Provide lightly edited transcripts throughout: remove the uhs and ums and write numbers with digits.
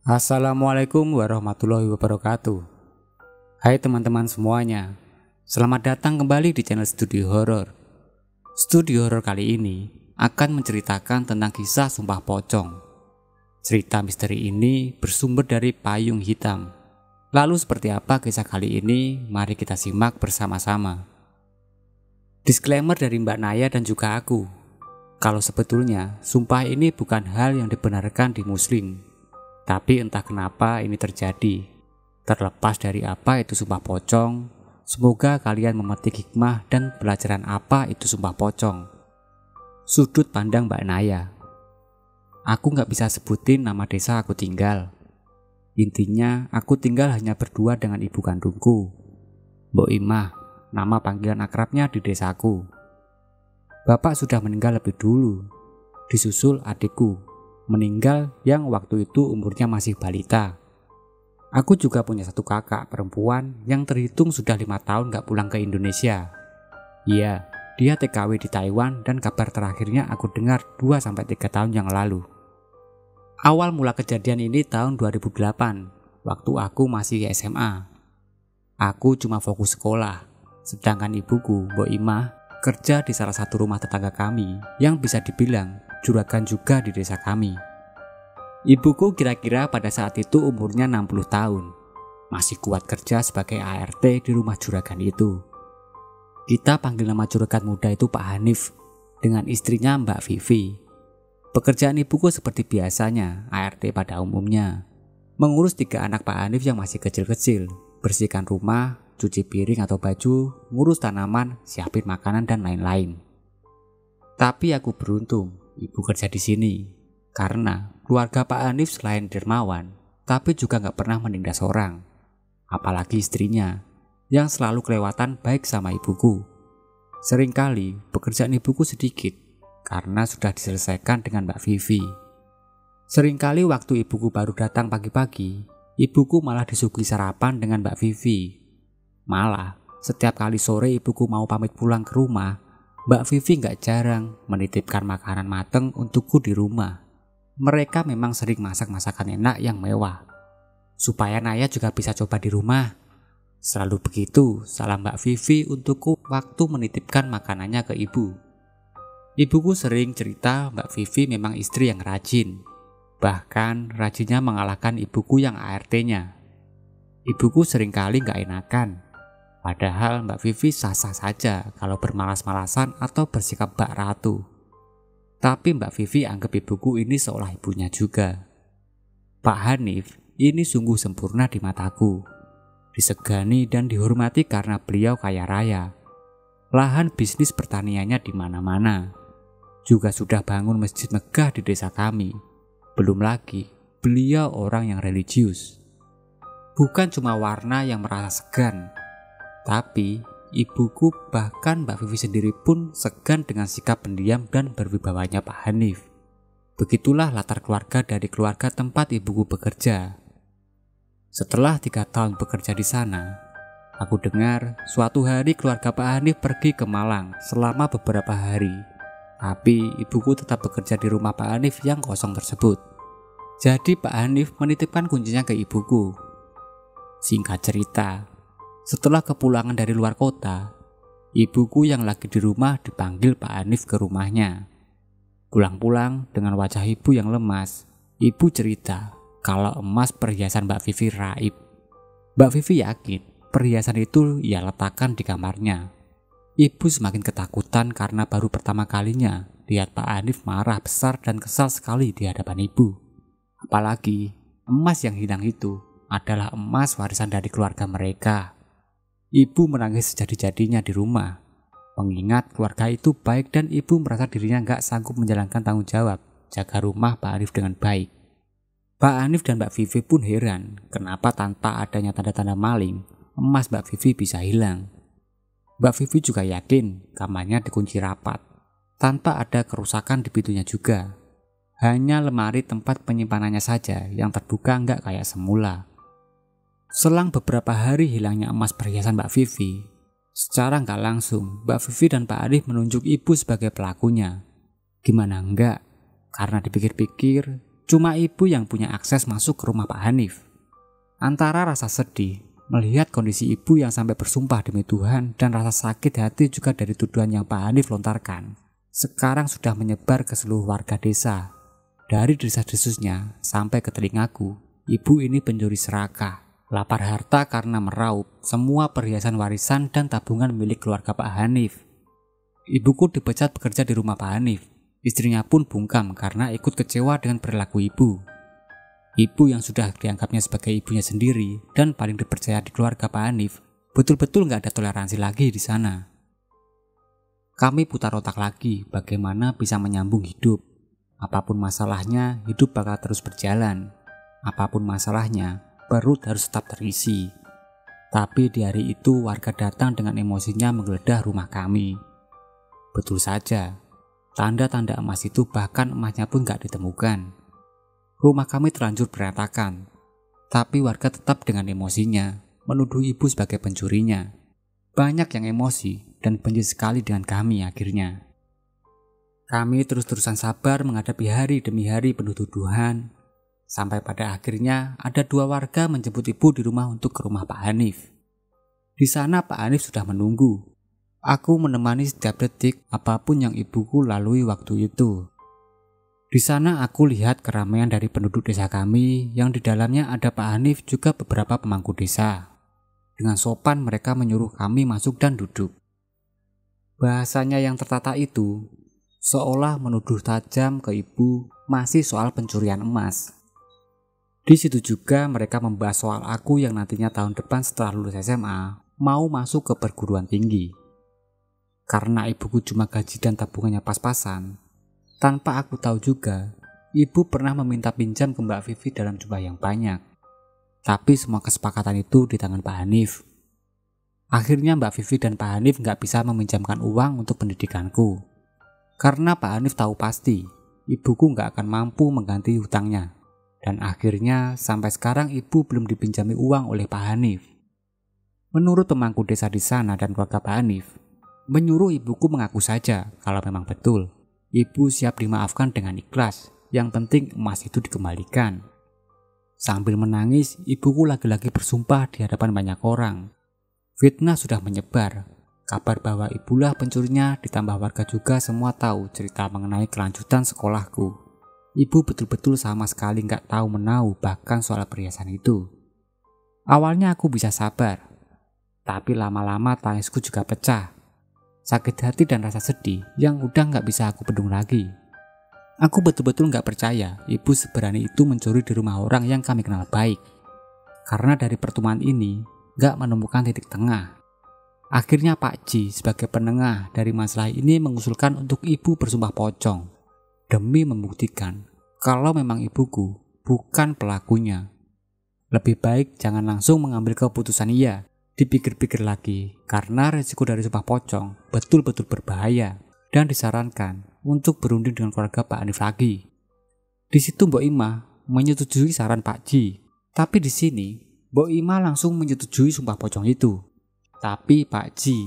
Assalamualaikum warahmatullahi wabarakatuh. Hai teman-teman semuanya, selamat datang kembali di channel Studio Horor. Studio Horor kali ini akan menceritakan tentang kisah Sumpah Pocong. Cerita misteri ini bersumber dari payung hitam. Lalu seperti apa kisah kali ini? Mari kita simak bersama-sama. Disclaimer dari Mbak Naya dan juga aku, kalau sebetulnya sumpah ini bukan hal yang dibenarkan di Muslim. Tapi entah kenapa ini terjadi. Terlepas dari apa itu sumpah pocong, semoga kalian memetik hikmah dan pelajaran apa itu sumpah pocong. Sudut pandang Mbak Naya. Aku nggak bisa sebutin nama desa aku tinggal. Intinya aku tinggal hanya berdua dengan ibu kandungku, Mbok Imah, nama panggilan akrabnya di desaku. Bapak sudah meninggal lebih dulu, disusul adikku, meninggal yang waktu itu umurnya masih balita. Aku juga punya satu kakak perempuan yang terhitung sudah 5 tahun gak pulang ke Indonesia. Iya, dia TKW di Taiwan dan kabar terakhirnya aku dengar 2-3 tahun yang lalu. Awal mula kejadian ini tahun 2008, waktu aku masih SMA. Aku cuma fokus sekolah, sedangkan ibuku, Mbok Imah, kerja di salah satu rumah tetangga kami yang bisa dibilang juragan juga di desa kami. Ibuku kira-kira pada saat itu umurnya 60 tahun. Masih kuat kerja sebagai ART di rumah juragan itu. Kita panggil nama juragan muda itu Pak Hanif, dengan istrinya Mbak Vivi. Pekerjaan ibuku seperti biasanya ART pada umumnya. Mengurus 3 anak Pak Hanif yang masih kecil-kecil, bersihkan rumah, cuci piring atau baju, ngurus tanaman, siapin makanan dan lain-lain. Tapi aku beruntung ibu kerja di sini, karena keluarga Pak Hanif selain dermawan, tapi juga gak pernah menindas orang. Apalagi istrinya, yang selalu kelewatan baik sama ibuku. Seringkali pekerjaan ibuku sedikit, karena sudah diselesaikan dengan Mbak Vivi. Seringkali waktu ibuku baru datang pagi-pagi, ibuku malah disuguhi sarapan dengan Mbak Vivi. Malah, setiap kali sore ibuku mau pamit pulang ke rumah, Mbak Vivi gak jarang menitipkan makanan mateng untukku di rumah. Mereka memang sering masak masakan enak yang mewah, supaya Naya juga bisa coba di rumah. Selalu begitu salam Mbak Vivi untukku waktu menitipkan makanannya ke ibu. Ibuku sering cerita Mbak Vivi memang istri yang rajin. Bahkan rajinnya mengalahkan ibuku yang ART-nya. Ibuku seringkali gak enakan. Padahal Mbak Vivi sah-sah saja kalau bermalas-malasan atau bersikap bak ratu. Tapi Mbak Vivi anggap ibuku ini seolah ibunya juga. Pak Hanif ini sungguh sempurna di mataku. Disegani dan dihormati karena beliau kaya raya. Lahan bisnis pertaniannya di mana-mana. Juga sudah bangun masjid megah di desa kami. Belum lagi beliau orang yang religius. Bukan cuma warna yang merasa segan, tapi ibuku bahkan Mbak Vivi sendiri pun segan dengan sikap pendiam dan berwibawanya Pak Hanif. Begitulah latar keluarga dari keluarga tempat ibuku bekerja. Setelah 3 tahun bekerja di sana, aku dengar suatu hari keluarga Pak Hanif pergi ke Malang selama beberapa hari. Tapi ibuku tetap bekerja di rumah Pak Hanif yang kosong tersebut. Jadi Pak Hanif menitipkan kuncinya ke ibuku. Singkat cerita, setelah kepulangan dari luar kota, ibuku yang lagi di rumah dipanggil Pak Hanif ke rumahnya. Pulang-pulang dengan wajah ibu yang lemas, ibu cerita kalau emas perhiasan Mbak Vivi raib. Mbak Vivi yakin perhiasan itu ia letakkan di kamarnya. Ibu semakin ketakutan karena baru pertama kalinya lihat Pak Hanif marah besar dan kesal sekali di hadapan ibu. Apalagi emas yang hilang itu adalah emas warisan dari keluarga mereka. Ibu menangis sejadi-jadinya di rumah, mengingat keluarga itu baik dan ibu merasa dirinya gak sanggup menjalankan tanggung jawab jaga rumah Pak Hanif dengan baik. Pak Hanif dan Mbak Vivi pun heran kenapa tanpa adanya tanda-tanda maling, emas Mbak Vivi bisa hilang. Mbak Vivi juga yakin kamarnya dikunci rapat, tanpa ada kerusakan di pintunya juga. Hanya lemari tempat penyimpanannya saja yang terbuka gak kayak semula. Selang beberapa hari hilangnya emas perhiasan Mbak Vivi, secara nggak langsung Mbak Vivi dan Pak Hanif menunjuk ibu sebagai pelakunya. Gimana enggak? Karena dipikir-pikir Cuma ibu yang punya akses masuk ke rumah Pak Hanif. Antara rasa sedih melihat kondisi ibu yang sampai bersumpah demi Tuhan dan rasa sakit hati juga dari tuduhan yang Pak Hanif lontarkan, sekarang sudah menyebar ke seluruh warga desa. Dari desas-desusnya sampai ke telingaku, ibu ini pencuri serakah, lapar harta karena meraup semua perhiasan warisan dan tabungan milik keluarga Pak Hanif. Ibuku dipecat bekerja di rumah Pak Hanif. Istrinya pun bungkam karena ikut kecewa dengan perilaku ibu. Ibu yang sudah dianggapnya sebagai ibunya sendiri dan paling dipercaya di keluarga Pak Hanif, betul-betul gak ada toleransi lagi di sana. Kami putar otak lagi bagaimana bisa menyambung hidup. Apapun masalahnya, hidup bakal terus berjalan. Apapun masalahnya, perut harus tetap terisi. Tapi di hari itu warga datang dengan emosinya menggeledah rumah kami. Betul saja, tanda-tanda emas itu bahkan emasnya pun gak ditemukan. Rumah kami terlanjur berantakan, tapi warga tetap dengan emosinya menuduh ibu sebagai pencurinya. Banyak yang emosi dan benci sekali dengan kami akhirnya. Kami terus-terusan sabar menghadapi hari demi hari penuh tuduhan, sampai pada akhirnya ada 2 warga menjemput ibu di rumah untuk ke rumah Pak Hanif. Di sana Pak Hanif sudah menunggu. Aku menemani setiap detik apapun yang ibuku lalui waktu itu. Di sana aku lihat keramaian dari penduduk desa kami yang di dalamnya ada Pak Hanif juga beberapa pemangku desa. Dengan sopan mereka menyuruh kami masuk dan duduk. Bahasanya yang tertata itu seolah menuduh tajam ke ibu masih soal pencurian emas. Di situ juga mereka membahas soal aku yang nantinya tahun depan setelah lulus SMA mau masuk ke perguruan tinggi. Karena ibuku cuma gaji dan tabungannya pas-pasan, tanpa aku tahu juga, ibu pernah meminta pinjam ke Mbak Vivi dalam jumlah yang banyak. Tapi semua kesepakatan itu di tangan Pak Hanif. Akhirnya Mbak Vivi dan Pak Hanif nggak bisa meminjamkan uang untuk pendidikanku. Karena Pak Hanif tahu pasti, ibuku nggak akan mampu mengganti hutangnya. Dan akhirnya sampai sekarang ibu belum dipinjami uang oleh Pak Hanif. Menurut pemangku desa di sana dan keluarga Pak Hanif, menyuruh ibuku mengaku saja kalau memang betul. Ibu siap dimaafkan dengan ikhlas, yang penting emas itu dikembalikan. Sambil menangis, ibuku lagi-lagi bersumpah di hadapan banyak orang. Fitnah sudah menyebar, kabar bahwa ibulah pencurinya ditambah warga juga semua tahu cerita mengenai kelanjutan sekolahku. Ibu betul-betul sama sekali nggak tahu menahu bahkan soal perhiasan itu. Awalnya aku bisa sabar, tapi lama-lama tangisku juga pecah. Sakit hati dan rasa sedih yang udah gak bisa aku bendung lagi. Aku betul-betul gak percaya ibu seberani itu mencuri di rumah orang yang kami kenal baik. Karena dari pertemuan ini gak menemukan titik tengah. Akhirnya Pak Ji sebagai penengah dari masalah ini mengusulkan untuk ibu bersumpah pocong. Demi membuktikan kalau memang ibuku bukan pelakunya. Lebih baik jangan langsung mengambil keputusan iya. Dipikir-pikir lagi, karena resiko dari sumpah pocong betul-betul berbahaya dan disarankan untuk berunding dengan keluarga Pak Hanif lagi. Di situ Mbok Ima menyetujui saran Pak Ji, tapi di sini Mbok Ima langsung menyetujui sumpah pocong itu. Tapi Pak Ji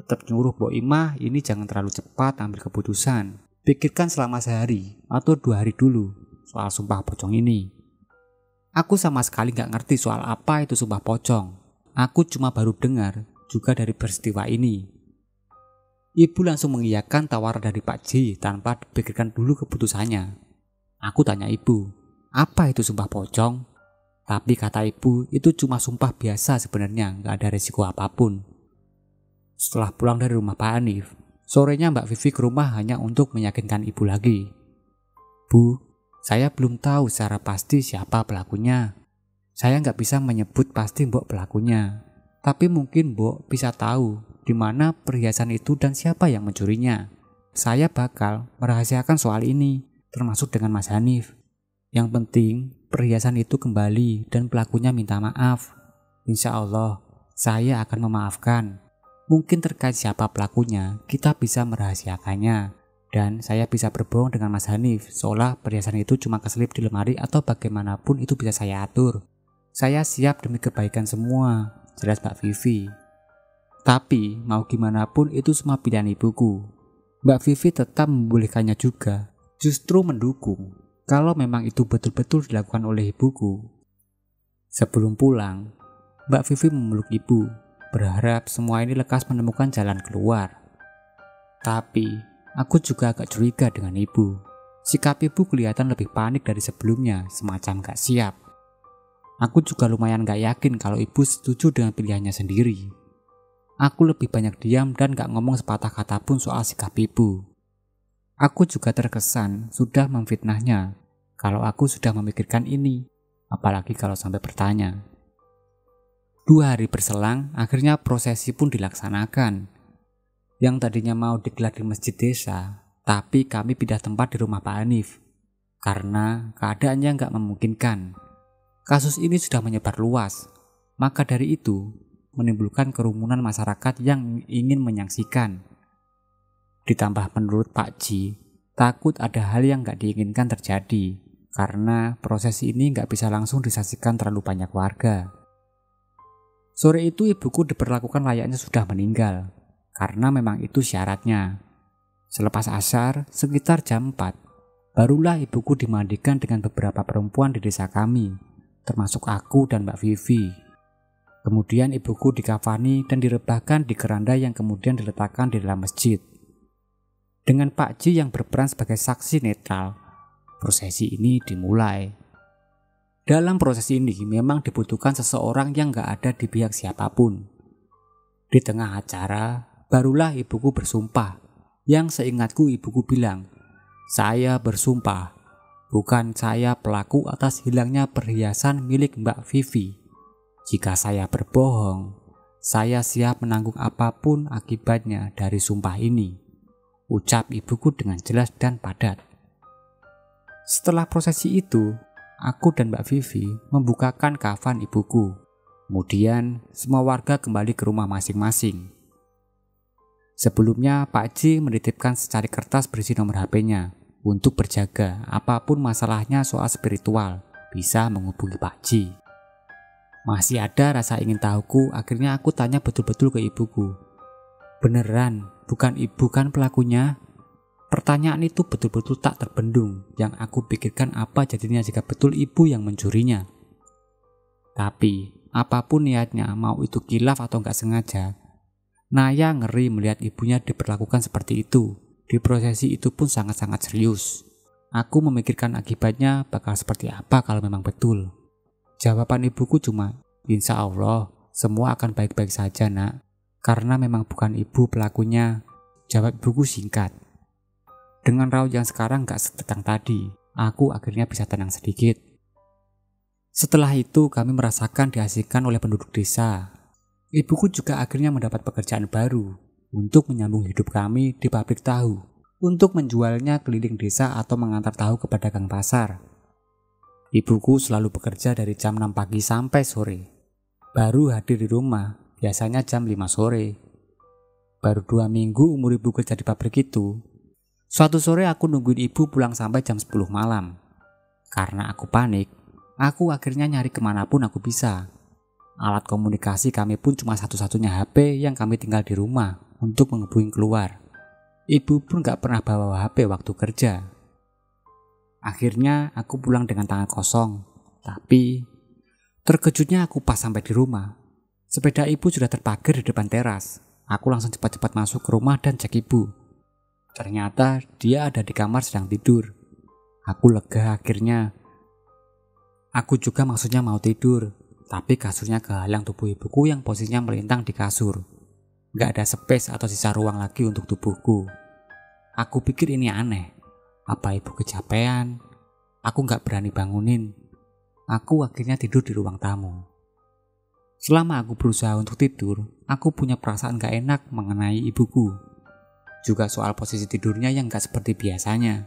tetap nyuruh Mbok Ima ini jangan terlalu cepat ambil keputusan. Pikirkan selama sehari atau 2 hari dulu soal sumpah pocong ini. Aku sama sekali gak ngerti soal apa itu sumpah pocong. Aku cuma baru dengar juga dari peristiwa ini. Ibu langsung mengiyakan tawaran dari Pak J tanpa dipikirkan dulu keputusannya. Aku tanya ibu, apa itu sumpah pocong? Tapi kata ibu, itu cuma sumpah biasa sebenarnya, gak ada resiko apapun. Setelah pulang dari rumah Pak Hanif, sorenya Mbak Vivi ke rumah hanya untuk meyakinkan ibu lagi. Bu, saya belum tahu secara pasti siapa pelakunya. Saya nggak bisa menyebut pasti Mbok pelakunya, tapi mungkin Mbok bisa tahu di mana perhiasan itu dan siapa yang mencurinya. Saya bakal merahasiakan soal ini, termasuk dengan Mas Hanif. Yang penting, perhiasan itu kembali dan pelakunya minta maaf. Insya Allah, saya akan memaafkan. Mungkin terkait siapa pelakunya, kita bisa merahasiakannya. Dan saya bisa berbohong dengan Mas Hanif, seolah perhiasan itu cuma keselip di lemari atau bagaimanapun itu bisa saya atur. Saya siap demi kebaikan semua, jelas Mbak Vivi. Tapi mau gimana pun itu semua pilihan ibuku. Mbak Vivi tetap membolehkannya juga, justru mendukung. kalau memang itu betul-betul dilakukan oleh ibuku. Sebelum pulang, Mbak Vivi memeluk ibu, berharap semua ini lekas menemukan jalan keluar. Tapi, aku juga agak curiga dengan ibu. Sikap ibu kelihatan lebih panik dari sebelumnya, semacam gak siap. Aku juga lumayan gak yakin kalau ibu setuju dengan pilihannya sendiri. Aku lebih banyak diam dan gak ngomong sepatah kata pun soal sikap ibu. Aku juga terkesan sudah memfitnahnya kalau aku sudah memikirkan ini, apalagi kalau sampai bertanya. 2 hari berselang, akhirnya prosesi pun dilaksanakan. Yang tadinya mau digelar di masjid desa, tapi kami pindah tempat di rumah Pak Hanif karena keadaannya nggak memungkinkan. Kasus ini sudah menyebar luas, maka dari itu menimbulkan kerumunan masyarakat yang ingin menyaksikan. Ditambah menurut Pak Ji, takut ada hal yang nggak diinginkan terjadi karena prosesi ini nggak bisa langsung disaksikan terlalu banyak warga. Sore itu ibuku diperlakukan layaknya sudah meninggal, karena memang itu syaratnya. Selepas asar, sekitar jam 4, barulah ibuku dimandikan dengan beberapa perempuan di desa kami, termasuk aku dan Mbak Vivi. Kemudian ibuku dikafani dan direbahkan di keranda yang kemudian diletakkan di dalam masjid. Dengan Pak Ji yang berperan sebagai saksi netral, prosesi ini dimulai. Dalam proses ini memang dibutuhkan seseorang yang gak ada di pihak siapapun. Di tengah acara, barulah ibuku bersumpah. Yang seingatku ibuku bilang, "Saya bersumpah, bukan saya pelaku atas hilangnya perhiasan milik Mbak Vivi. Jika saya berbohong, saya siap menanggung apapun akibatnya dari sumpah ini," ucap ibuku dengan jelas dan padat. Setelah prosesi itu, aku dan Mbak Vivi membukakan kafan ibuku. Kemudian semua warga kembali ke rumah masing-masing. Sebelumnya Pak Ji menitipkan secari kertas berisi nomor HP-nya untuk berjaga apapun masalahnya soal spiritual bisa menghubungi Pak Ji. Masih ada rasa ingin tahuku, akhirnya aku tanya betul-betul ke ibuku. "Beneran bukan ibu kan pelakunya?" Pertanyaan itu betul-betul tak terbendung, yang aku pikirkan apa jadinya jika betul ibu yang mencurinya. Tapi, apapun niatnya, mau itu kilaf atau nggak sengaja, Naya ngeri melihat ibunya diperlakukan seperti itu. Di prosesi itu pun sangat-sangat serius. Aku memikirkan akibatnya bakal seperti apa kalau memang betul. Jawaban ibuku cuma, "Insya Allah, semua akan baik-baik saja, Nak. Karena memang bukan ibu pelakunya," jawab ibuku singkat. Dengan raut yang sekarang gak setegang tadi, aku akhirnya bisa tenang sedikit. Setelah itu kami merasakan diasingkan oleh penduduk desa. Ibuku juga akhirnya mendapat pekerjaan baru untuk menyambung hidup kami di pabrik tahu, untuk menjualnya keliling desa atau mengantar tahu ke pedagang pasar. Ibuku selalu bekerja dari jam 6 pagi sampai sore. Baru hadir di rumah, biasanya jam 5 sore. Baru 2 minggu umur ibu kerja di pabrik itu. Suatu sore aku nungguin ibu pulang sampai jam 10 malam. Karena aku panik, aku akhirnya nyari kemanapun aku bisa. Alat komunikasi kami pun cuma satu-satunya HP yang kami tinggal di rumah untuk menghubungi keluar. Ibu pun gak pernah bawa HP waktu kerja. Akhirnya aku pulang dengan tangan kosong. Tapi terkejutnya aku pas sampai di rumah, sepeda ibu sudah terparkir di depan teras. Aku langsung cepat-cepat masuk ke rumah dan cek ibu. Ternyata dia ada di kamar sedang tidur. Aku lega akhirnya. Aku juga maksudnya mau tidur, tapi kasurnya kehalang tubuh ibuku yang posisinya melintang di kasur. Gak ada space atau sisa ruang lagi untuk tubuhku. Aku pikir ini aneh. Apa ibu kecapean? Aku gak berani bangunin. Aku akhirnya tidur di ruang tamu. Selama aku berusaha untuk tidur, aku punya perasaan gak enak mengenai ibuku. Juga soal posisi tidurnya yang gak seperti biasanya.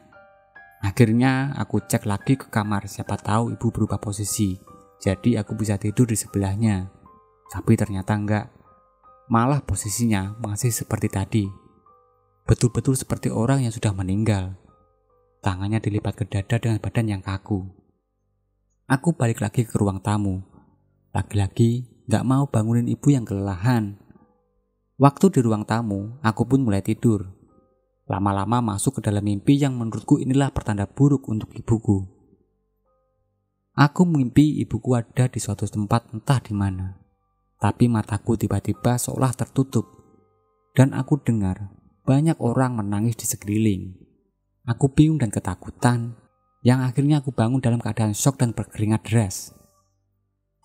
Akhirnya aku cek lagi ke kamar, siapa tahu ibu berubah posisi. Jadi aku bisa tidur di sebelahnya. Tapi ternyata enggak. Malah posisinya masih seperti tadi. Betul-betul seperti orang yang sudah meninggal. Tangannya dilipat ke dada dengan badan yang kaku. Aku balik lagi ke ruang tamu. Lagi-lagi gak mau bangunin ibu yang kelelahan. Waktu di ruang tamu, aku pun mulai tidur. Lama-lama masuk ke dalam mimpi yang menurutku inilah pertanda buruk untuk ibuku. Aku mimpi ibuku ada di suatu tempat entah di mana. Tapi mataku tiba-tiba seolah tertutup. Dan aku dengar banyak orang menangis di sekeliling. Aku bingung dan ketakutan, yang akhirnya aku bangun dalam keadaan syok dan berkeringat deras.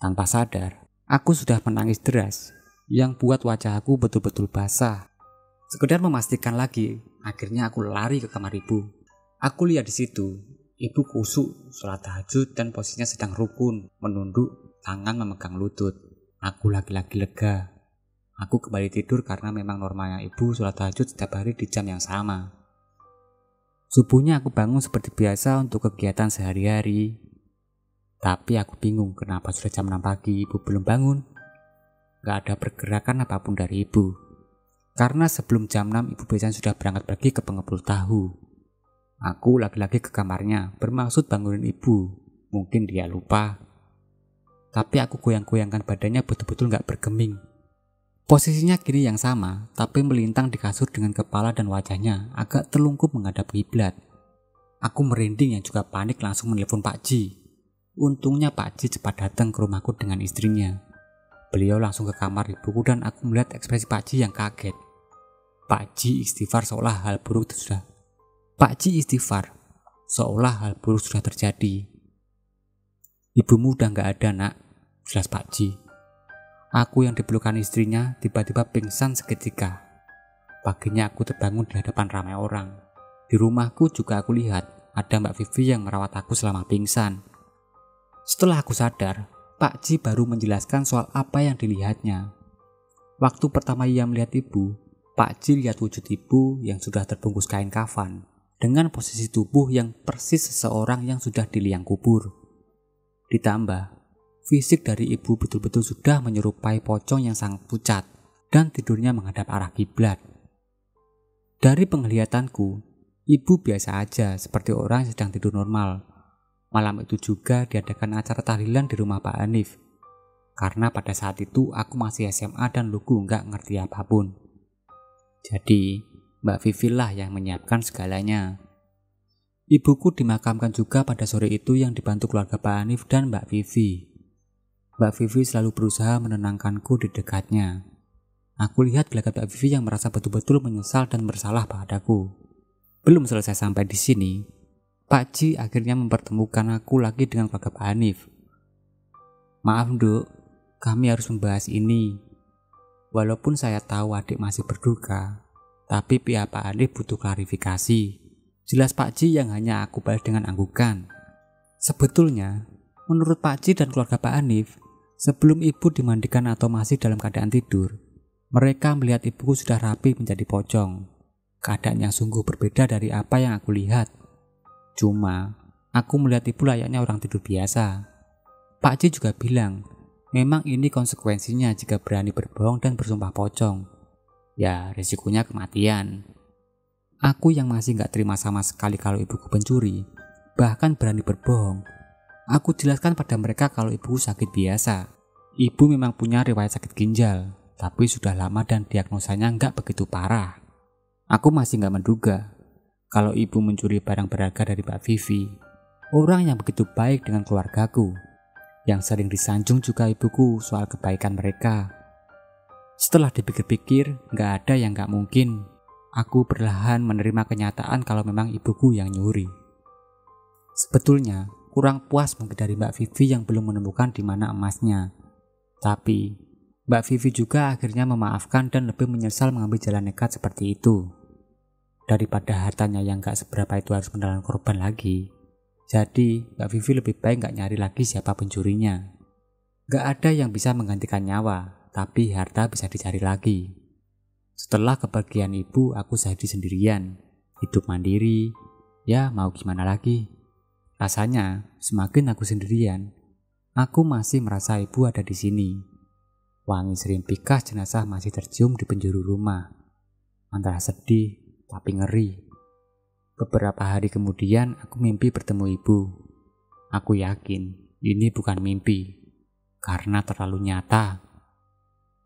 Tanpa sadar, aku sudah menangis deras, yang buat wajah aku betul-betul basah. Sekedar memastikan lagi, akhirnya aku lari ke kamar ibu. Aku lihat di situ, ibu kusuk, sholat tahajud dan posisinya sedang rukun, menunduk, tangan memegang lutut. Aku lagi-lagi lega. Aku kembali tidur karena memang normalnya ibu sholat tahajud setiap hari di jam yang sama. Subuhnya aku bangun seperti biasa untuk kegiatan sehari-hari. Tapi aku bingung kenapa sudah jam 6 pagi ibu belum bangun. Gak ada pergerakan apapun dari ibu. Karena sebelum jam 6 ibu biasanya sudah berangkat pergi ke pengepul tahu. Aku lagi-lagi ke kamarnya bermaksud bangunin ibu. Mungkin dia lupa. Tapi aku goyang-goyangkan badannya betul-betul gak bergeming. Posisinya kini yang sama, tapi melintang di kasur dengan kepala dan wajahnya agak terlungkup menghadap kiblat. Aku merinding yang juga panik langsung menelepon Pak Ji. Untungnya Pak Ji cepat datang ke rumahku dengan istrinya. Beliau langsung ke kamar ibuku dan aku melihat ekspresi Pak Ji yang kaget. Pak Ji istighfar seolah hal buruk sudah terjadi. Ibumu udah gak ada, nak, jelas Pak Ji. Aku yang dipelukan istrinya tiba-tiba pingsan seketika. Paginya aku terbangun di hadapan ramai orang. Di rumahku juga aku lihat ada Mbak Vivi yang merawat aku selama pingsan. Setelah aku sadar, Pak Ji baru menjelaskan soal apa yang dilihatnya. Waktu pertama ia melihat ibu, Pak Ji lihat wujud ibu yang sudah terbungkus kain kafan dengan posisi tubuh yang persis seseorang yang sudah di liang kubur. Ditambah, fisik dari ibu betul-betul sudah menyerupai pocong yang sangat pucat dan tidurnya menghadap arah kiblat. Dari penglihatanku, ibu biasa aja seperti orang yang sedang tidur normal. Malam itu juga diadakan acara tahlilan di rumah Pak Hanif. Karena pada saat itu aku masih SMA dan lugu nggak ngerti apapun. Jadi, Mbak Vivi lah yang menyiapkan segalanya. Ibuku dimakamkan juga pada sore itu yang dibantu keluarga Pak Hanif dan Mbak Vivi. Mbak Vivi selalu berusaha menenangkanku di dekatnya. Aku lihat gelagat Mbak Vivi yang merasa betul-betul menyesal dan bersalah padaku. Belum selesai sampai di sini, Pak Ji akhirnya mempertemukan aku lagi dengan keluarga Pak Hanif. Maaf, Nduk, kami harus membahas ini. Walaupun saya tahu adik masih berduka, tapi pihak Pak Hanif butuh klarifikasi. Jelas Pak Ji yang hanya aku balas dengan anggukan. Sebetulnya, menurut Pak Ji dan keluarga Pak Hanif, sebelum ibu dimandikan atau masih dalam keadaan tidur, mereka melihat ibuku sudah rapi menjadi pocong. Keadaan yang sungguh berbeda dari apa yang aku lihat. Cuma, aku melihat ibu layaknya orang tidur biasa. Pak Ji juga bilang, memang ini konsekuensinya jika berani berbohong dan bersumpah pocong. Ya, risikonya kematian. Aku yang masih gak terima sama sekali kalau ibuku pencuri, bahkan berani berbohong. Aku jelaskan pada mereka kalau ibuku sakit biasa. Ibu memang punya riwayat sakit ginjal, tapi sudah lama dan diagnosanya gak begitu parah. Aku masih gak menduga kalau ibu mencuri barang berharga dari Mbak Vivi, orang yang begitu baik dengan keluargaku. Yang sering disanjung juga ibuku soal kebaikan mereka. Setelah dipikir-pikir, gak ada yang gak mungkin. Aku perlahan menerima kenyataan kalau memang ibuku yang nyuri. Sebetulnya, kurang puas mungkin dari Mbak Vivi yang belum menemukan di mana emasnya. Tapi, Mbak Vivi juga akhirnya memaafkan dan lebih menyesal mengambil jalan nekat seperti itu. Daripada hartanya yang gak seberapa itu harus menelan korban lagi. Jadi, Mbak Vivi lebih baik gak nyari lagi siapa pencurinya. Gak ada yang bisa menggantikan nyawa, tapi harta bisa dicari lagi. Setelah kepergian ibu, aku jadi sendirian, hidup mandiri. Ya, mau gimana lagi? Rasanya, semakin aku sendirian, aku masih merasa ibu ada di sini. Wangi serimpi khas jenazah masih tercium di penjuru rumah. Antara sedih, tapi ngeri. Beberapa hari kemudian aku mimpi bertemu ibu. Aku yakin ini bukan mimpi, karena terlalu nyata.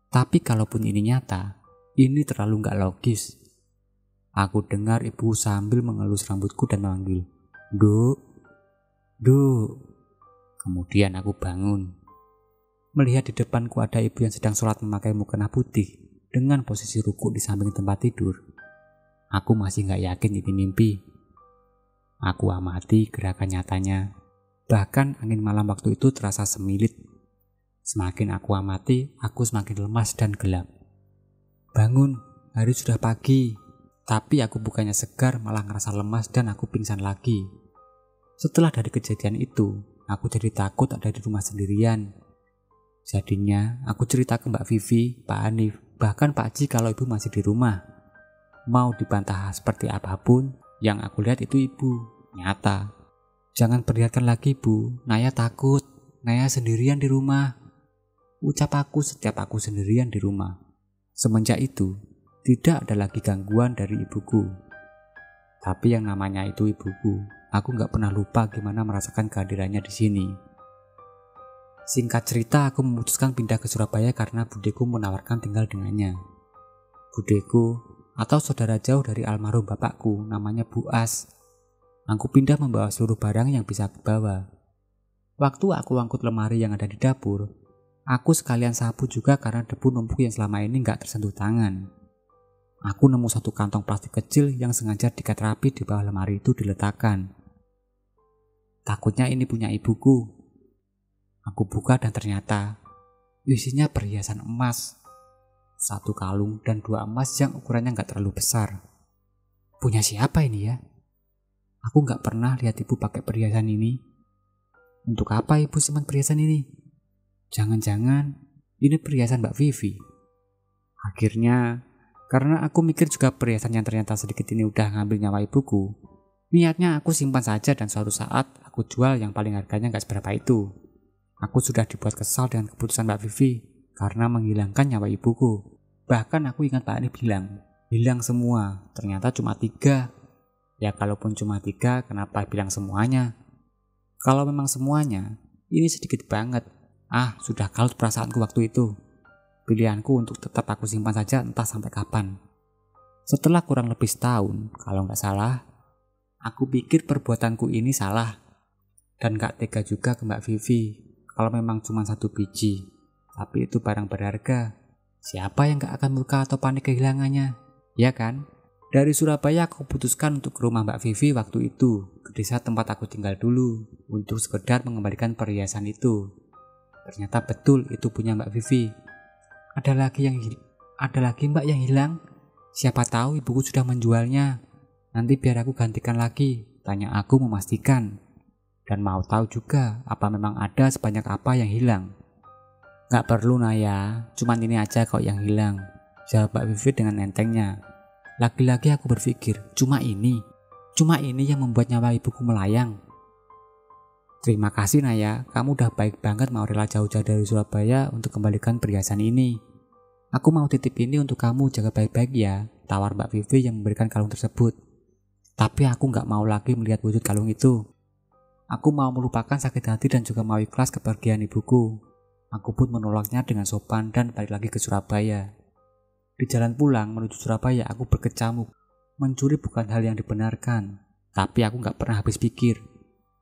Tapi kalaupun ini nyata, ini terlalu gak logis. Aku dengar ibu sambil mengelus rambutku dan memanggil, "Duk, Duk." Kemudian aku bangun. Melihat di depanku ada ibu yang sedang sholat memakai mukena putih dengan posisi ruku di samping tempat tidur. Aku masih gak yakin ini mimpi. Aku amati gerakan nyatanya. Bahkan angin malam waktu itu terasa semilit. Semakin aku amati, aku semakin lemas dan gelap. Bangun, hari sudah pagi. Tapi aku bukannya segar, malah ngerasa lemas dan aku pingsan lagi. Setelah dari kejadian itu, aku jadi takut ada di rumah sendirian. Jadinya, aku cerita ke Mbak Vivi, Pak Hanif, bahkan Pak Haji kalau ibu masih di rumah. Mau dibantah seperti apapun, yang aku lihat itu ibu, nyata. "Jangan perlihatkan lagi bu, Naya takut, Naya sendirian di rumah," ucap aku setiap aku sendirian di rumah. Semenjak itu, tidak ada lagi gangguan dari ibuku. Tapi yang namanya itu ibuku, aku gak pernah lupa gimana merasakan kehadirannya di sini. Singkat cerita, aku memutuskan pindah ke Surabaya karena budeku menawarkan tinggal dengannya. Budeku, atau saudara jauh dari almarhum bapakku, namanya Bu As. Aku pindah membawa seluruh barang yang bisa aku bawa. Waktu aku angkut lemari yang ada di dapur, aku sekalian sapu juga karena debu numpuk yang selama ini gak tersentuh tangan. Aku nemu satu kantong plastik kecil yang sengaja diikat rapi di bawah lemari itu diletakkan. Takutnya ini punya ibuku. Aku buka dan ternyata isinya perhiasan emas. 1 kalung dan 2 emas yang ukurannya gak terlalu besar. Punya siapa ini ya? Aku gak pernah lihat ibu pakai perhiasan ini. Untuk apa ibu simpan perhiasan ini? Jangan-jangan ini perhiasan Mbak Vivi. Akhirnya, karena aku mikir juga perhiasan yang ternyata sedikit ini udah ngambil nyawa ibuku, niatnya aku simpan saja dan suatu saat aku jual yang paling harganya gak seberapa itu. Aku sudah dibuat kesal dengan keputusan Mbak Vivi karena menghilangkan nyawa ibuku. Bahkan aku ingat Pak Hanif bilang, hilang semua, ternyata cuma 3. Ya kalaupun cuma 3, kenapa bilang semuanya? Kalau memang semuanya, ini sedikit banget. Sudah kalut perasaanku waktu itu. Pilihanku untuk tetap aku simpan saja entah sampai kapan. Setelah kurang lebih setahun, kalau nggak salah, aku pikir perbuatanku ini salah. Dan gak tega juga ke Mbak Vivi. Kalau memang cuma 1 biji, tapi itu barang berharga, siapa yang gak akan murka atau panik kehilangannya? Ya kan? Dari Surabaya aku putuskan untuk ke rumah Mbak Vivi waktu itu, ke desa tempat aku tinggal dulu, untuk sekedar mengembalikan perhiasan itu. Ternyata betul itu punya Mbak Vivi. Ada lagi Mbak yang hilang? Siapa tahu ibuku sudah menjualnya. Nanti biar aku gantikan lagi, tanya aku memastikan. Dan mau tahu juga apa memang ada sebanyak apa yang hilang. Gak perlu Naya, cuman ini aja kok yang hilang, jawab Mbak Vivi dengan entengnya. Lagi-lagi aku berpikir, cuma ini yang membuat nyawa ibuku melayang. Terima kasih Naya, kamu udah baik banget mau rela jauh-jauh dari Surabaya untuk kembalikan perhiasan ini. Aku mau titip ini untuk kamu, jaga baik-baik ya, tawar Mbak Vivi yang memberikan kalung tersebut. Tapi aku gak mau lagi melihat wujud kalung itu. Aku mau melupakan sakit hati dan juga mau ikhlas kepergian ibuku. Aku pun menolaknya dengan sopan dan balik lagi ke Surabaya. Di jalan pulang menuju Surabaya aku berkecamuk. Mencuri bukan hal yang dibenarkan. Tapi aku gak pernah habis pikir.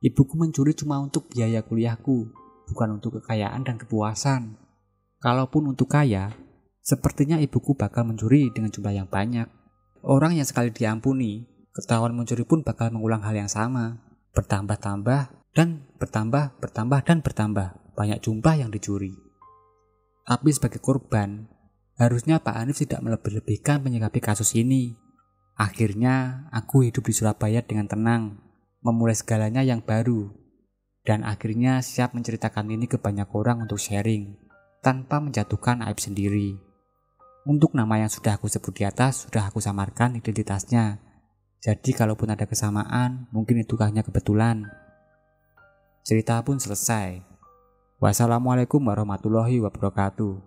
Ibuku mencuri cuma untuk biaya kuliahku, bukan untuk kekayaan dan kepuasan. Kalaupun untuk kaya, sepertinya ibuku bakal mencuri dengan jumlah yang banyak. Orang yang sekali diampuni, ketahuan mencuri pun bakal mengulang hal yang sama. Bertambah dan bertambah, banyak jumlah yang dicuri. Tapi sebagai korban, harusnya Pak Hanif tidak melebih-lebihkan menyikapi kasus ini. Akhirnya, aku hidup di Surabaya dengan tenang, memulai segalanya yang baru, dan akhirnya siap menceritakan ini ke banyak orang untuk sharing, tanpa menjatuhkan aib sendiri. Untuk nama yang sudah aku sebut di atas, sudah aku samarkan identitasnya. Jadi kalaupun ada kesamaan, mungkin itu hanya kebetulan. Cerita pun selesai. Wassalamualaikum warahmatullahi wabarakatuh.